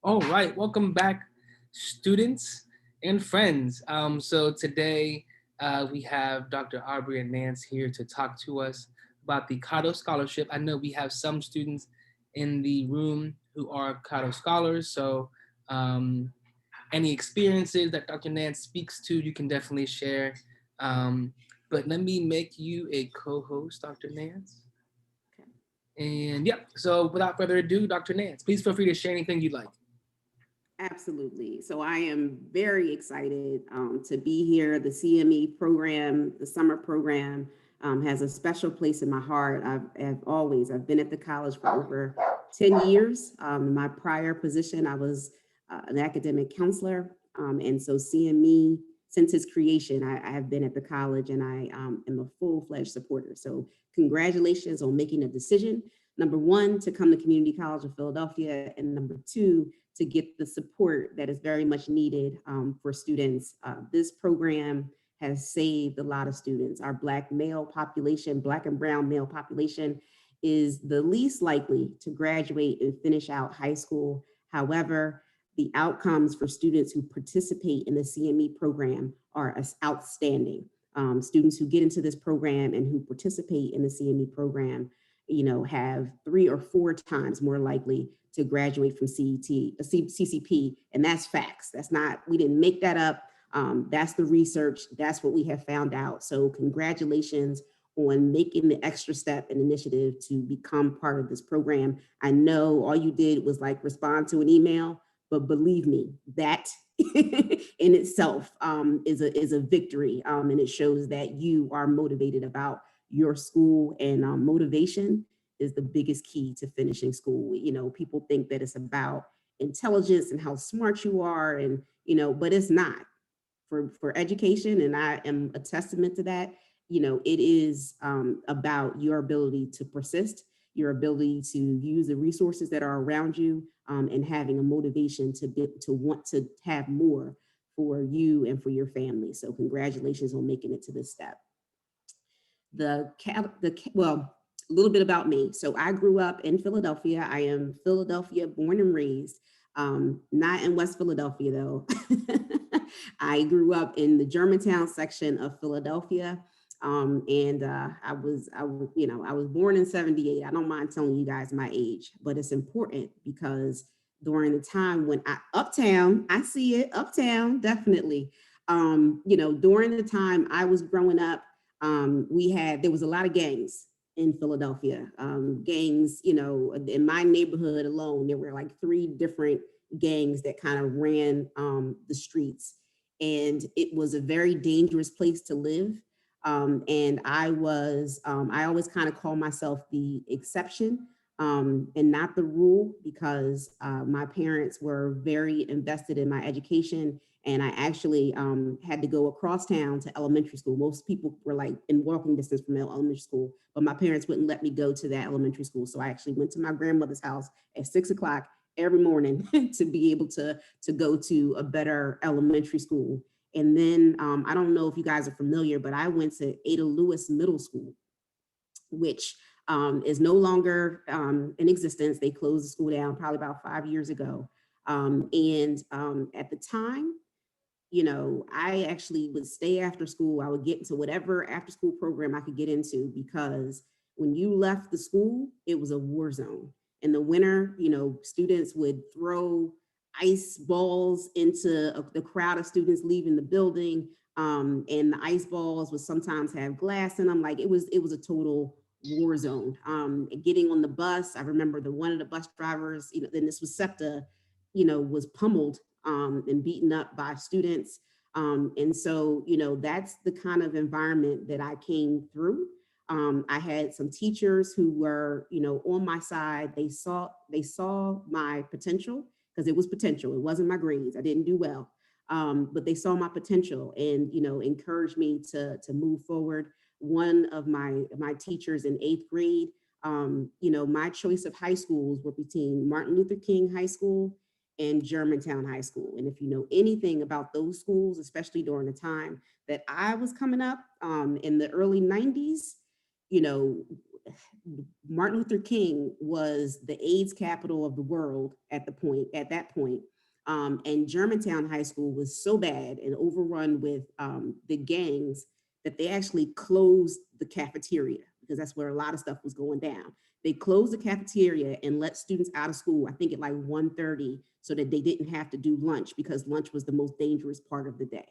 All right, welcome back, students and friends. So today we have Dr. Aubrey and Nance here to talk to us about the Catto Scholarship. I know we have some students in the room who are Catto scholars, so um, any experiences that Dr. Nance speaks to, you can definitely share. But let me make you a co-host, Dr. Nance. Okay. And yeah, so without further ado, Dr. Nance, please feel free to share anything you'd like. Absolutely. So I am very excited to be here. The CME program, the summer program, has a special place in my heart. I've been at the college for over 10 years. My prior position, I was an academic counselor. And so CME, since its creation, I have been at the college and I am a full-fledged supporter. So congratulations on making a decision. Number one, to come to Community College of Philadelphia, and number two, to get the support that is very much needed for students. This program has saved a lot of students. Our Black male population, Black and brown male population, is the least likely to graduate and finish out high school. However, the outcomes for students who participate in the CME program are outstanding. Students who get into this program and who participate in the CME program, have 3 or 4 times more likely to graduate from CCP, and that's facts. That's not, we didn't make that up. That's the research. That's what we have found out. So congratulations on making the extra step and initiative to become part of this program. I know all you did was like respond to an email, but believe me, that in itself is a victory, and it shows that you are motivated about your school, and motivation is the biggest key to finishing school. People think that it's about intelligence and how smart you are, and but it's not. For education, and I am a testament to that. It is about your ability to persist, your ability to use the resources that are around you, and having a motivation to want to have more for you and for your family. So congratulations on making it to this step. Well, a little bit about me. So I grew up in Philadelphia. I am Philadelphia born and raised. Not in West Philadelphia though. I grew up in the Germantown section of Philadelphia. And I was born in 78. I don't mind telling you guys my age, but it's important because during the time when Uptown, I see it, Uptown, definitely. During the time I was growing up, there was a lot of gangs in Philadelphia. Gangs, in my neighborhood alone, there were like 3 different gangs that kind of ran the streets. And it was a very dangerous place to live. And I always kind of call myself the exception, and not the rule, because my parents were very invested in my education, and I actually had to go across town to elementary school. Most people were like in walking distance from elementary school, but my parents wouldn't let me go to that elementary school. So I actually went to my grandmother's house at 6 o'clock every morning to be able to go to a better elementary school. And then I don't know if you guys are familiar, but I went to Ada Lewis Middle School, which is no longer in existence. They closed the school down probably about 5 years ago. And at the time, I actually would stay after school. I would get into whatever after school program I could get into, because when you left the school, it was a war zone. In the winter, students would throw ice balls into the crowd of students leaving the building. And the ice balls would sometimes have glass in them. Like it was a total war zone. Getting on the bus, I remember one of the bus drivers, then this was SEPTA, was pummeled and beaten up by students. And so, that's the kind of environment that I came through. I had some teachers who were, on my side. They saw my potential, because it was potential. It wasn't my grades. I didn't do well. But they saw my potential and, encouraged me to move forward. One of my teachers in 8th grade, my choice of high schools were between Martin Luther King High School and Germantown High School. And if you know anything about those schools, especially during the time that I was coming up in the early 90s, you know, Martin Luther King was the AIDS capital of the world at that point. And Germantown High School was so bad and overrun with the gangs that they actually closed the cafeteria because that's where a lot of stuff was going down. They closed the cafeteria and let students out of school, I think at like 1:30, so that they didn't have to do lunch because lunch was the most dangerous part of the day.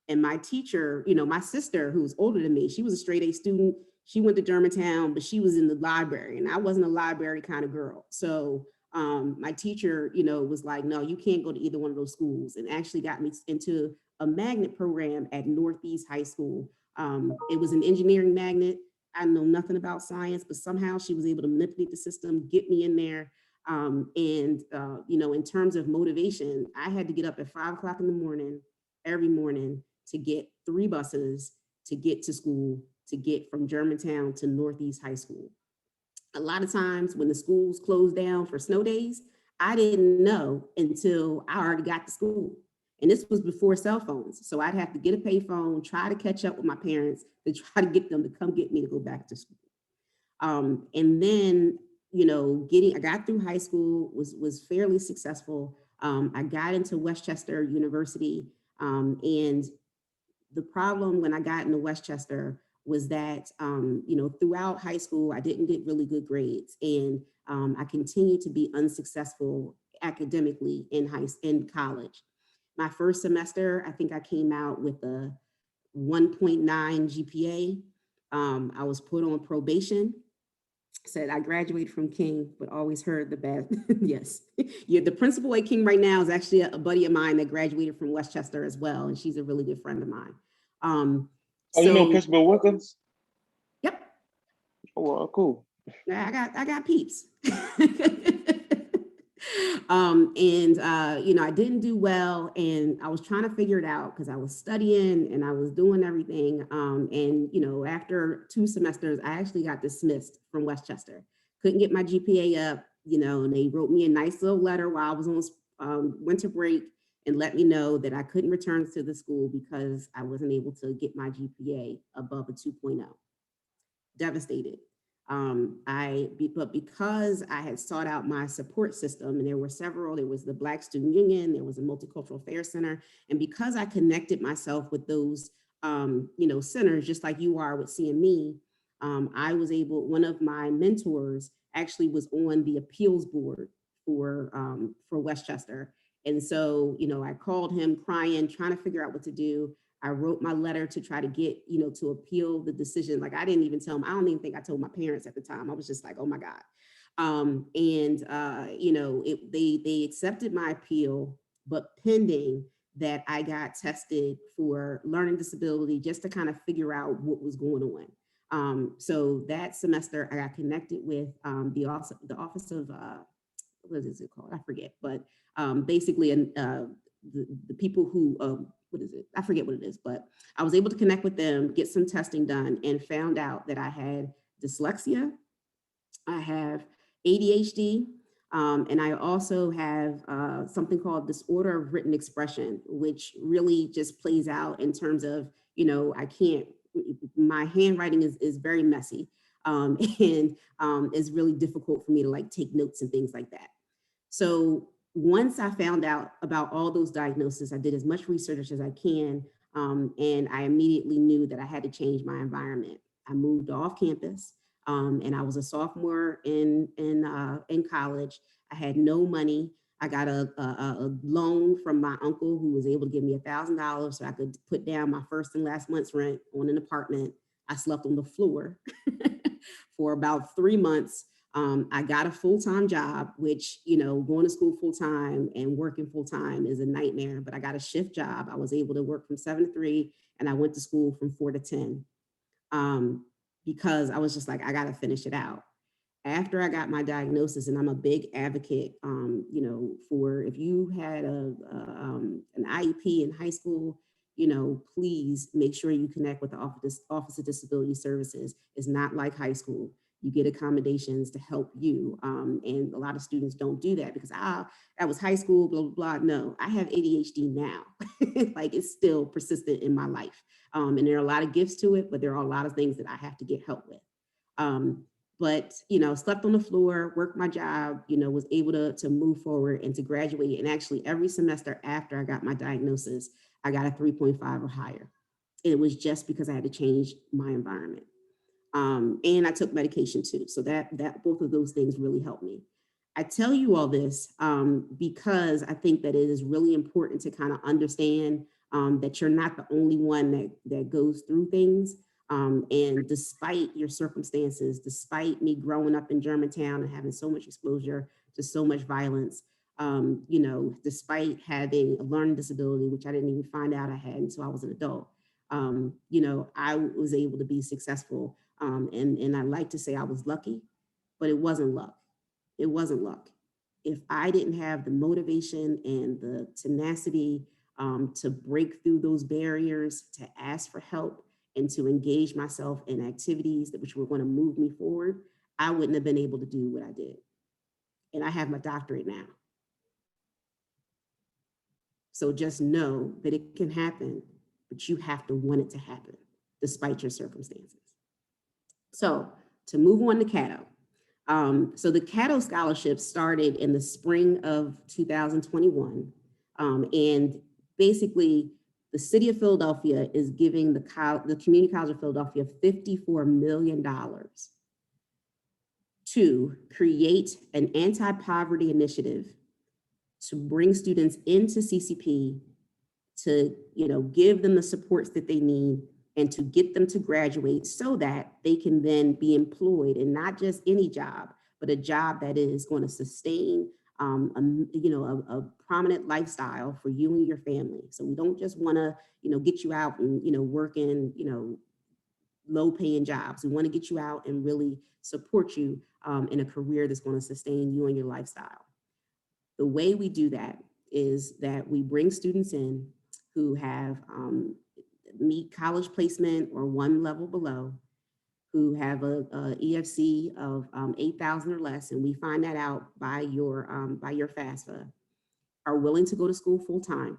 And my teacher, my sister, who was older than me, she was a straight A student. She went to Germantown, but she was in the library, and I wasn't a library kind of girl. So my teacher, was like, no, you can't go to either one of those schools, and actually got me into a magnet program at Northeast High School. It was an engineering magnet. I know nothing about science, but somehow she was able to manipulate the system, get me in there. In terms of motivation, I had to get up at 5 o'clock in the morning every morning to get 3 buses to get to school, to get from Germantown to Northeast High School. A lot of times when the schools closed down for snow days, I didn't know until I already got to school. And this was before cell phones. So I'd have to get a payphone, try to catch up with my parents to try to get them to come get me to go back to school. And then, I got through high school, was fairly successful. I got into Westchester University, and the problem when I got into Westchester was that, throughout high school, I didn't get really good grades, and I continued to be unsuccessful academically in college. My first semester, I think I came out with a 1.9 GPA. I was put on probation. Said I graduated from King, but always heard the bad. Yes, yeah. The principal at King right now is actually a buddy of mine that graduated from Westchester as well, and she's a really good friend of mine. Um, Oh, you know so Principal Wilkins? yep, Oh, well, cool. I got peeps. And I didn't do well, and I was trying to figure it out because I was studying and I was doing everything. And after 2 semesters, I actually got dismissed from Westchester. Couldn't get my GPA up, and they wrote me a nice little letter while I was on winter break and let me know that I couldn't return to the school because I wasn't able to get my GPA above a 2.0. Devastated. But because I had sought out my support system, and there were several, there was the Black Student Union, there was a Multicultural Affairs Center, and because I connected myself with those, centers, just like you are with CME, I was able. One of my mentors actually was on the appeals board for Westchester, and so I called him crying, trying to figure out what to do. I wrote my letter to try to get, to appeal the decision. Like I didn't even tell them. I don't even think I told my parents at the time. I was just like, oh my God. They accepted my appeal, but pending that I got tested for learning disability just to kind of figure out what was going on. So that semester I got connected with the office of what is it called? I forget, but basically the people who what is it? I forget what it is, but I was able to connect with them, get some testing done, and found out that I had dyslexia, I have ADHD, and I also have something called disorder of written expression, which really just plays out in terms of, I can't, my handwriting is very messy, and it's really difficult for me to like take notes and things like that. So once I found out about all those diagnoses, I did as much research as I can, and I immediately knew that I had to change my environment. I moved off campus, and I was a sophomore in college. I had no money. I got a loan from my uncle who was able to give me $1,000 so I could put down my first and last month's rent on an apartment. I slept on the floor for about 3 months. I got a full-time job, which, going to school full-time and working full-time is a nightmare, but I got a shift job. I was able to work from 7 to 3, and I went to school from 4 to 10, because I was just like, I got to finish it out. After I got my diagnosis, and I'm a big advocate, for if you had an IEP in high school, please make sure you connect with the Office of Disability Services. It's not like high school. You get accommodations to help you. And a lot of students don't do that because, that was high school, blah, blah, blah. No, I have ADHD now. Like it's still persistent in my life. And there are a lot of gifts to it, but there are a lot of things that I have to get help with. but slept on the floor, worked my job, was able to move forward and to graduate. And actually every semester after I got my diagnosis, I got a 3.5 or higher. And it was just because I had to change my environment. And I took medication too. So that both of those things really helped me. I tell you all this because I think that it is really important to kind of understand that you're not the only one that goes through things. And despite your circumstances, despite me growing up in Germantown and having so much exposure to so much violence, despite having a learning disability, which I didn't even find out I had until I was an adult, I was able to be successful. And I like to say I was lucky, but it wasn't luck. It wasn't luck. If I didn't have the motivation and the tenacity to break through those barriers, to ask for help, and to engage myself in activities that which were going to move me forward, I wouldn't have been able to do what I did. And I have my doctorate now. So just know that it can happen, but you have to want it to happen despite your circumstances. So to move on to Catto. So the Catto Scholarship started in the spring of 2021. And basically, the city of Philadelphia is giving the Community College of Philadelphia $54 million to create an anti-poverty initiative to bring students into CCP, to give them the supports that they need and to get them to graduate so that they can then be employed in not just any job, but a job that is going to sustain a prominent lifestyle for you and your family. So we don't just want to get you out and work in low paying jobs. We want to get you out and really support you in a career that's going to sustain you and your lifestyle. The way we do that is that we bring students in who have meet college placement or one level below, who have a EFC of 8,000 or less, and we find that out by your FAFSA, are willing to go to school full time.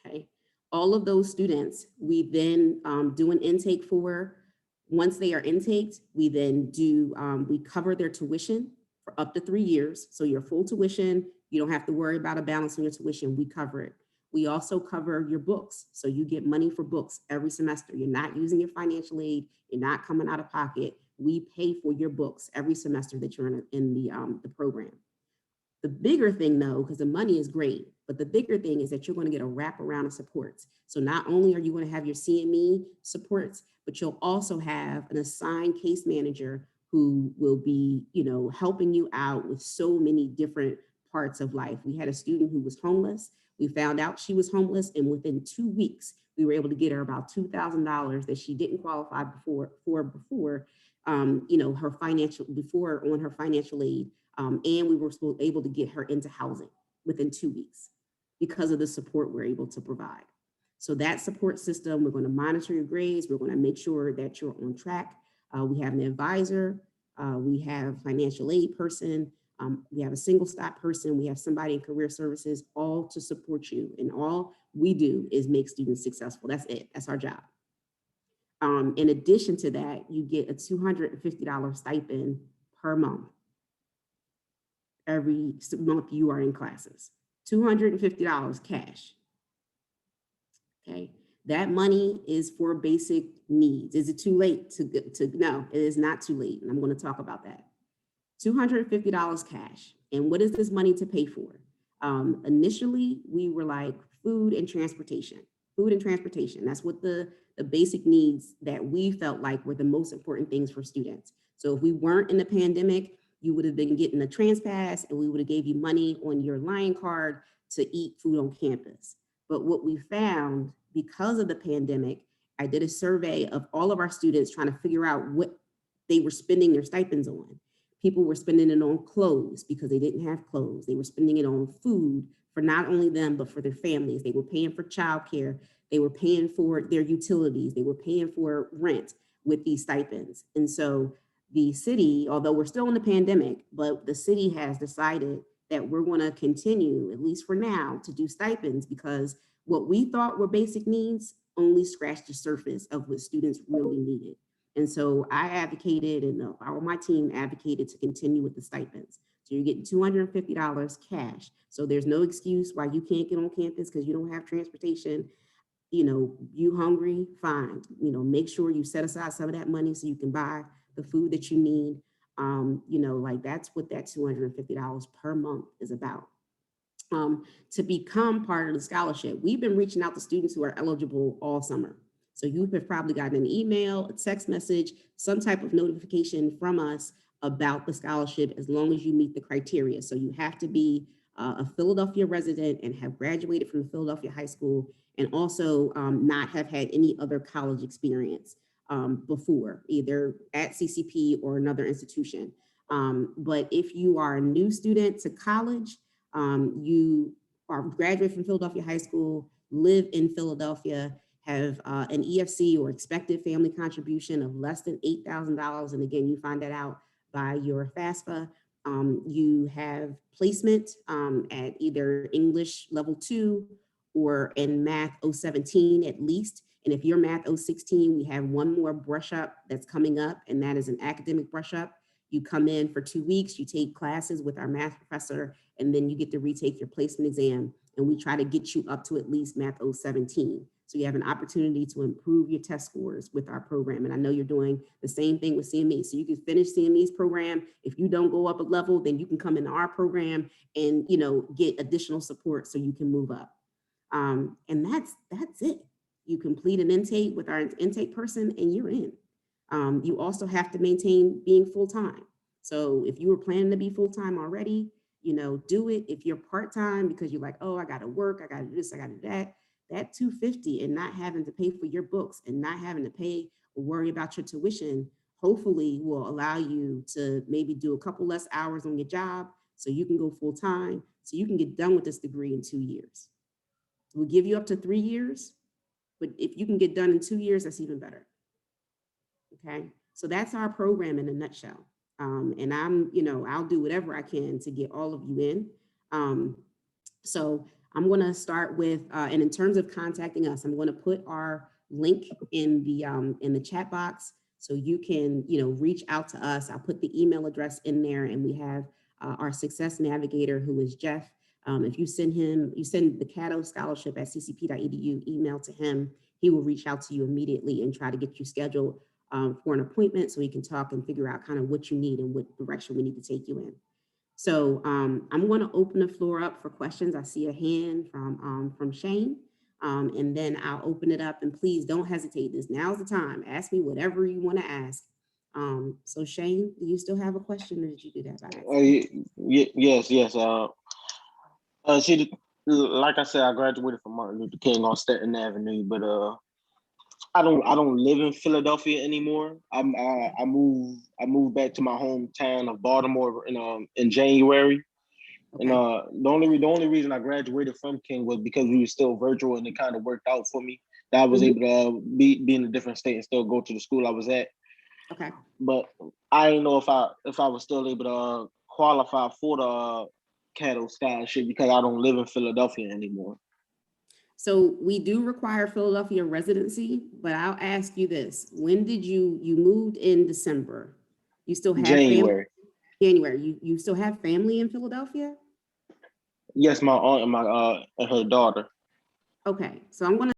Okay, all of those students we then do an intake for. Once they are intaked, we then do we cover their tuition for up to 3 years. So your full tuition, you don't have to worry about a balance on your tuition. We cover it. We also cover your books. So you get money for books every semester. You're not using your financial aid. You're not coming out of pocket. We pay for your books every semester that you're in the program. The bigger thing though, because the money is great, but the bigger thing is that you're going to get a wraparound of supports. So not only are you going to have your CME supports, but you'll also have an assigned case manager who will be, helping you out with so many different parts of life. We had a student who was homeless. We found out she was homeless, and within 2 weeks, we were able to get her about $2,000 that she didn't qualify before, her financial aid. And we were able to get her into housing within 2 weeks because of the support we're able to provide. So that support system, we're going to monitor your grades. We're going to make sure that you're on track. We have an advisor. We have financial aid person. We have a single stop person. We have somebody in career services, all to support you. And all we do is make students successful. That's it. That's our job. In addition to that, you get a $250 stipend per month. Every month you are in classes, $250 cash. Okay, that money is for basic needs. Is it too late to no, it is not too late. And I'm going to talk about that. $250 cash. And what is this money to pay for? Initially, we were like food and transportation. That's what the basic needs that we felt like were the most important things for students. So if we weren't in the pandemic, you would have been getting a trans pass and we would have gave you money on your line card to eat food on campus. But what we found, because of the pandemic, I did a survey of all of our students trying to figure out what they were spending their stipends on. People were spending it on clothes because they didn't have clothes. They were spending it on food for not only them, but for their families. They were paying for childcare. They were paying for their utilities. They were paying for rent with these stipends. And so the city, although we're still in the pandemic, but the city has decided that we're going to continue, at least for now, to do stipends because what we thought were basic needs only scratched the surface of what students really needed. And so I advocated, and all my team advocated to continue with the stipends. So you're getting $250 cash. So there's no excuse why you can't get on campus because you don't have transportation. You hungry, fine. Make sure you set aside some of that money so you can buy the food that you need. Like that's what that $250 per month is about. To become part of the scholarship, we've been reaching out to students who are eligible all summer. So you have probably gotten an email, a text message, some type of notification from us about the scholarship as long as you meet the criteria. So you have to be a Philadelphia resident and have graduated from Philadelphia high school, and also not have had any other college experience before, either at CCP or another institution. But if you are a new student to college, you are graduate from Philadelphia high school, live in Philadelphia, have an EFC or expected family contribution of less than $8,000. And again, you find that out by your FAFSA. You have placement at either English level 2 or in math 017 at least. And if you're math 016, we have one more brush up that's coming up, and that is an academic brush up. You come in for 2 weeks, you take classes with our math professor, and then you get to retake your placement exam. And we try to get you up to at least math 017. So you have an opportunity to improve your test scores with our program. And I know you're doing the same thing with CME. So you can finish CME's program. If you don't go up a level, then you can come into our program and get additional support so you can move up. And that's it. You complete an intake with our intake person and you're in. You also have to maintain being full-time. So if you were planning to be full-time already, do it. If you're part-time because you're like, oh, I got to work, I got to do this, I got to do that, that $250 and not having to pay for your books and not having to pay or worry about your tuition, hopefully will allow you to maybe do a couple less hours on your job so you can go full-time, so you can get done with this degree in 2 years. We'll give you up to 3 years, but if you can get done in 2 years, that's even better. Okay, so that's our program in a nutshell. And I'll do whatever I can to get all of you in. So I'm going to start with, and in terms of contacting us, I'm going to put our link in the chat box so you can, reach out to us. I'll put the email address in there, and we have our success navigator, who is Jeff. If you send the Catto scholarship at ccp.edu email to him, he will reach out to you immediately and try to get you scheduled for an appointment so we can talk and figure out kind of what you need and what direction we need to take you in. So I'm going to open the floor up for questions. I see a hand from Shane, and then I'll open it up, and please don't hesitate. Now's the time. Ask me whatever you want to ask. So Shane, do you still have a question, or did you do that by accident? Yes. See, like I said, I graduated from Martin Luther King on Staten Avenue, but I don't live in Philadelphia anymore. I moved back to my hometown of Baltimore in January. Okay. And the only reason I graduated from King was because we were still virtual, and it kind of worked out for me that I was able to be in a different state and still go to the school I was at. Okay. But I didn't know if I was still able to qualify for the Catto scholarship because I don't live in Philadelphia anymore. So we do require Philadelphia residency, but I'll ask you this: when did you moved in December? You still have January. January. You still have family in Philadelphia? Yes, my aunt and her daughter. Okay, so I'm going to